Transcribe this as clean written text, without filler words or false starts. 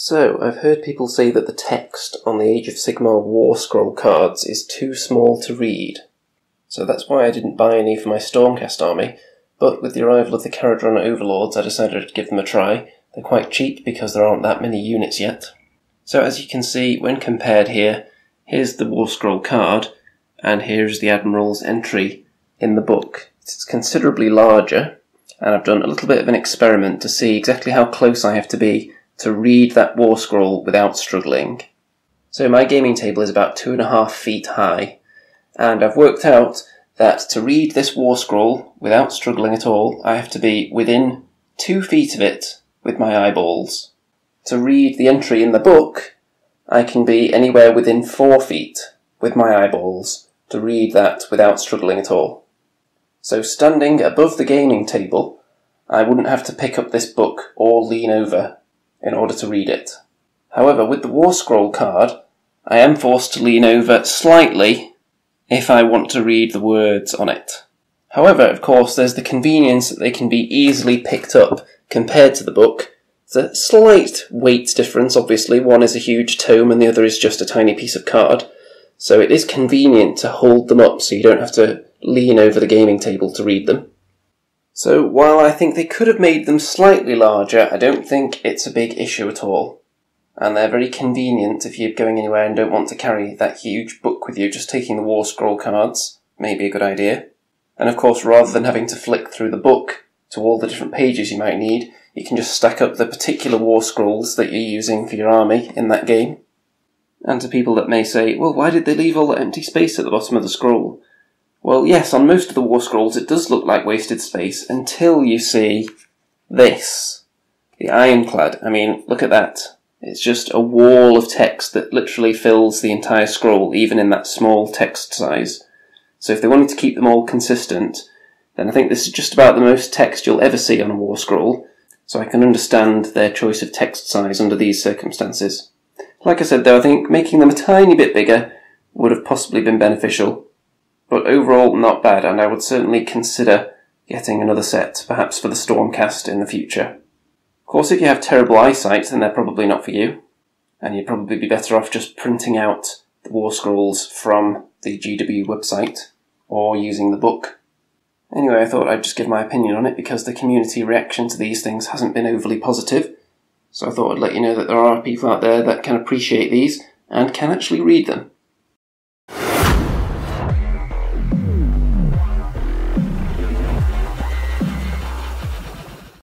So, I've heard people say that the text on the Age of Sigmar Warscroll cards is too small to read. So that's why I didn't buy any for my Stormcast army, but with the arrival of the Caradron Overlords I decided to give them a try. They're quite cheap because there aren't that many units yet. So as you can see, when compared here, here's the Warscroll card, and here's the Admiral's entry in the book. It's considerably larger, and I've done a little bit of an experiment to see exactly how close I have to be to read that Warscroll without struggling. So my gaming table is about 2.5 feet high, and I've worked out that to read this Warscroll without struggling at all, I have to be within 2 feet of it with my eyeballs. To read the entry in the book, I can be anywhere within 4 feet with my eyeballs to read that without struggling at all. So standing above the gaming table, I wouldn't have to pick up this book or lean over in order to read it. However, with the Warscroll card, I am forced to lean over slightly if I want to read the words on it. However, of course, there's the convenience that they can be easily picked up compared to the book. There's a slight weight difference, obviously. One is a huge tome and the other is just a tiny piece of card. So it is convenient to hold them up so you don't have to lean over the gaming table to read them. So while I think they could have made them slightly larger, I don't think it's a big issue at all. And they're very convenient if you're going anywhere and don't want to carry that huge book with you. Just taking the Warscroll cards may be a good idea. And of course, rather than having to flick through the book to all the different pages you might need, you can just stack up the particular Warscrolls that you're using for your army in that game. And to people that may say, well, why did they leave all that empty space at the bottom of the scroll? Well, yes, on most of the Warscrolls it does look like wasted space until you see this. The Ironclad. I mean, look at that. It's just a wall of text that literally fills the entire scroll, even in that small text size. So if they wanted to keep them all consistent, then I think this is just about the most text you'll ever see on a Warscroll, so I can understand their choice of text size under these circumstances. Like I said though, I think making them a tiny bit bigger would have possibly been beneficial, but overall not bad, and I would certainly consider getting another set, perhaps for the Stormcast in the future. Of course, if you have terrible eyesight, then they're probably not for you, and you'd probably be better off just printing out the Warscrolls from the GW website, or using the book. Anyway, I thought I'd just give my opinion on it because the community reaction to these things hasn't been overly positive, so I thought I'd let you know that there are people out there that can appreciate these and can actually read them.